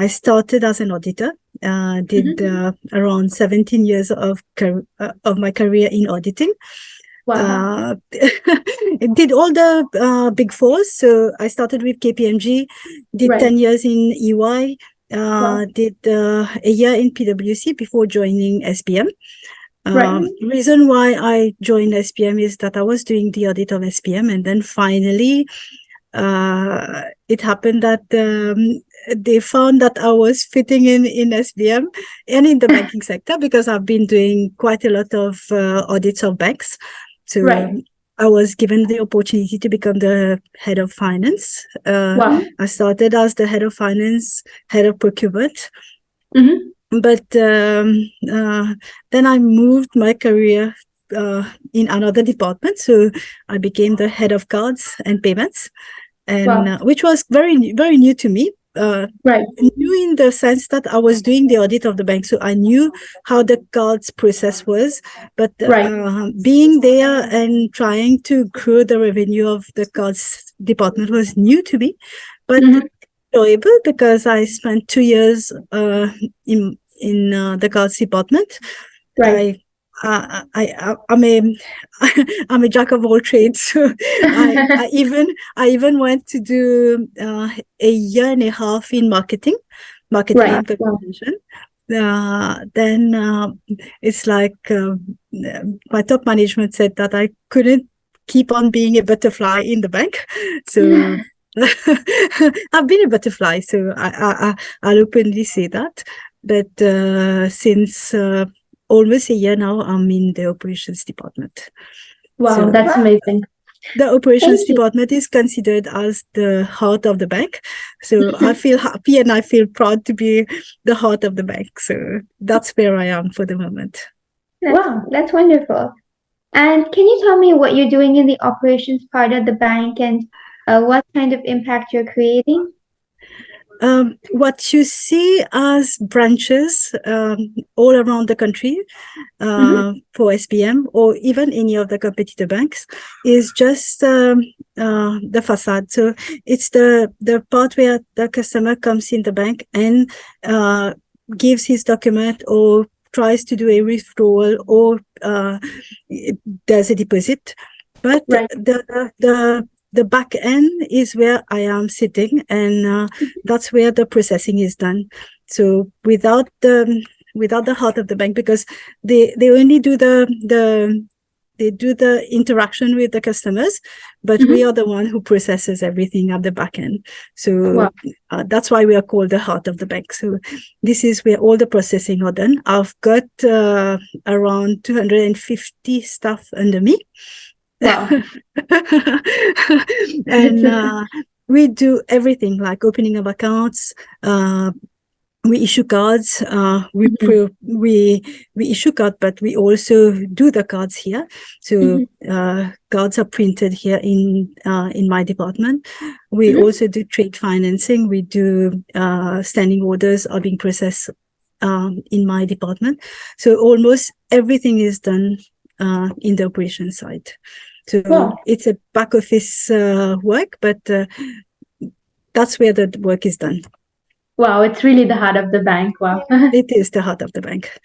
I started as an auditor. Did around 17 years of my career in auditing. Wow. Did all the big fours. So I started with KPMG, did 10 years in EY, did a year in PwC before joining SPM. Reason why I joined SPM is that I was doing the audit of SPM, and then finally it happened that they found that I was fitting in SPM and in the banking sector, because I've been doing quite a lot of audits of banks. So I was given the opportunity to become the head of finance. I started as the head of finance, head of procurement. But then I moved my career in another department. So I became the head of cards and payments, and which was very, very new to me. New in the sense that I was doing the audit of the bank, so I knew how the cards process was, but being there and trying to grow the revenue of the cards department was new to me, but enjoyable, because I spent 2 years in the cards department. I'm a jack of all trades. So I even went to do a year and a half in marketing and communication. Then it's like my top management said that I couldn't keep on being a butterfly in the bank. So I've been a butterfly, so I'll openly say that. But since almost a year now, I'm in the operations department. Wow, that's amazing. The operations department is considered as the heart of the bank. So I feel happy and I feel proud to be the heart of the bank. So that's where I am for the moment. Wow, that's wonderful. And can you tell me what you're doing in the operations part of the bank, and what kind of impact you're creating? What you see as branches all around the country for SPM or even any of the competitor banks is just the facade. So it's the part where the customer comes in the bank and gives his document or tries to do a withdrawal or there's a deposit. But the back end is where I am sitting, and that's where the processing is done. So without the heart of the bank, because they only do the interaction with the customers, but we are the one who processes everything at the back end. So that's why we are called the heart of the bank. So this is where all the processing are done. I've got around 250 staff under me. Wow. And we do everything, like opening of accounts, we issue cards, we issue cards, but we also do the cards here. So cards are printed here in my department. We also do trade financing. We do standing orders are being processed in my department. So almost everything is done in the operation side. So it's a back office work, but that's where the work is done. Wow, it's really the heart of the bank. Wow. It is the heart of the bank.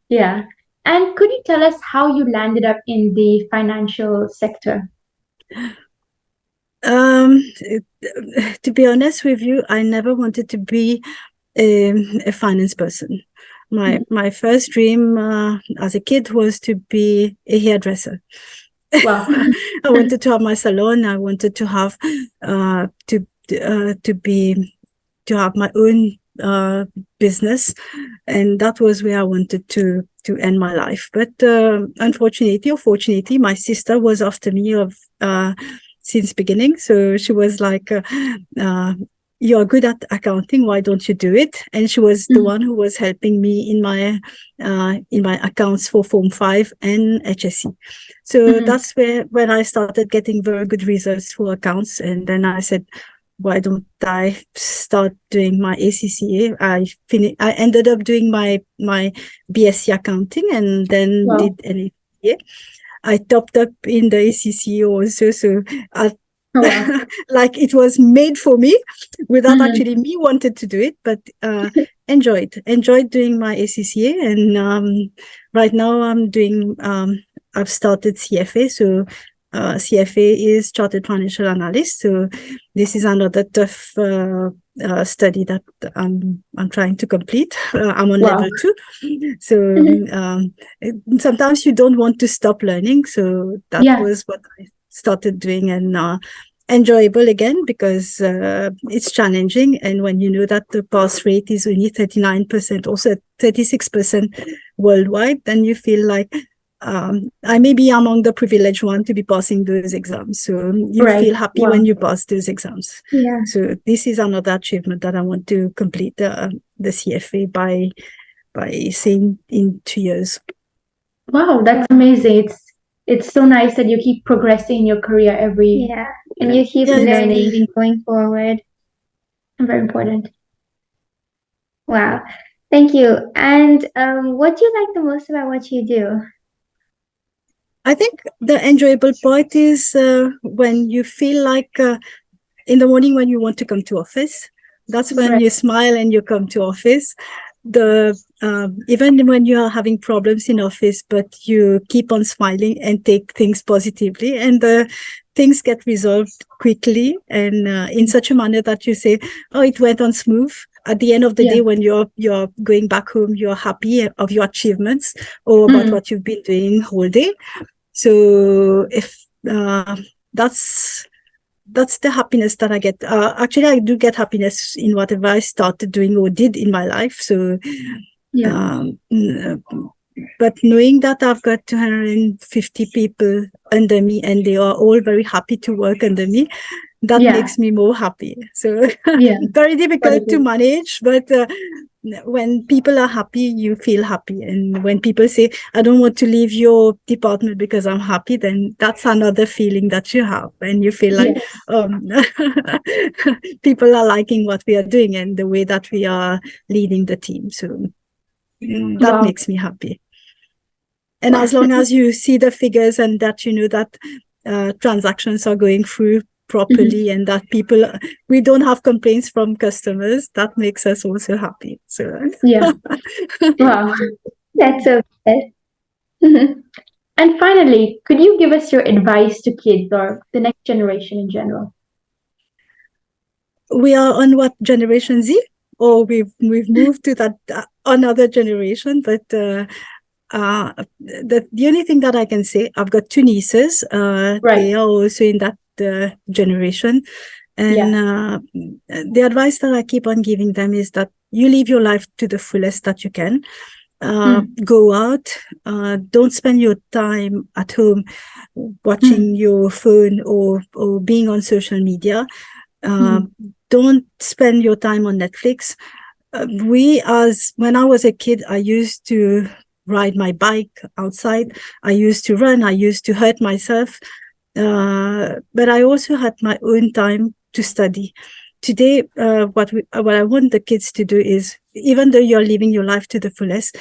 Yeah. And could you tell us how you landed up in the financial sector? To be honest with you, I never wanted to be a finance person. My first dream as a kid was to be a hairdresser. Wow. I wanted to have my salon. I wanted to have to have my own business, and that was where I wanted to end my life. But unfortunately or fortunately, my sister was after me since beginning. So she was like, you're good at accounting, why don't you do it? And she was the one who was helping me in my accounts for Form 5 and HSC. So that's when I started getting very good results for accounts. And then I said, why don't I start doing my ACCA? I ended up doing my BSc accounting, and then did an ACCA. I topped up in the ACCA also. So Oh, wow. like it was made for me without actually me wanted to do it, but enjoyed doing my ACCA. And right now I've started CFA. So CFA is Chartered Financial Analyst. So this is another tough study that I'm trying to complete. I'm on Wow. level 2. So sometimes you don't want to stop learning. So that was what I started doing, and enjoyable again, because it's challenging. And when you know that the pass rate is only 39%, also 36% worldwide, then you feel like I may be among the privileged one to be passing those exams. So you feel happy when you pass those exams. Yeah. So this is another achievement that I want to complete the CFA by saying in 2 years. Wow, that's amazing. It's so nice that you keep progressing in your career and you keep learning and going forward. Very important. Wow. Thank you. And what do you like the most about what you do? I think the enjoyable part is when you feel like in the morning when you want to come to office. That's when you smile and you come to office. Even when you are having problems in office, but you keep on smiling and take things positively, and the things get resolved quickly and in such a manner that you say, "Oh, it went on smooth." At the end of the day, when you're going back home, you're happy of your achievements or about what you've been doing whole day. So if that's the happiness that I get. Actually, I do get happiness in whatever I started doing or did in my life. So, but knowing that I've got 250 people under me and they are all very happy to work under me, that makes me more happy. So very difficult to manage, but when people are happy, you feel happy. And when people say, "I don't want to leave your department because I'm happy," then that's another feeling that you have. And you feel like people are liking what we are doing and the way that we are leading the team. So that makes me happy. And as long as you see the figures and that you know that transactions are going through properly and that we don't have complaints from customers, that makes us also happy. So wow, that's so good. And finally, could you give us your advice to kids or the next generation in general? We are on what, Generation Z, or we've moved to that another generation, but the only thing that I can say, I've got 2 nieces. They are also in that generation. And the advice that I keep on giving them is that you live your life to the fullest that you can. Go out. Don't spend your time at home watching your phone or being on social media. Don't spend your time on Netflix. When I was a kid, I used to ride my bike outside. I used to run. I used to hurt myself. But I also had my own time to study. Today, what I want the kids to do is, even though you're living your life to the fullest,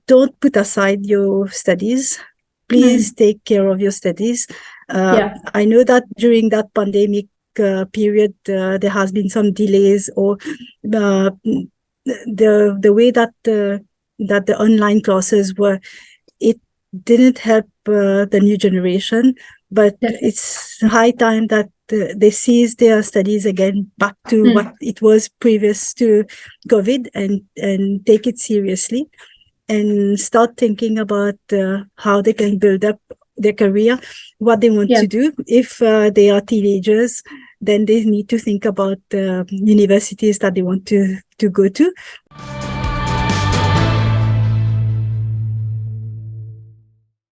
don't put aside your studies. Please take care of your studies. I know that during that pandemic period, there has been some delays, or the way that the online classes were, it didn't help the new generation. But it's high time that they cease their studies again back to what it was previous to COVID, and take it seriously and start thinking about how they can build up their career, what they want to do. If they are teenagers, then they need to think about universities that they want to go to.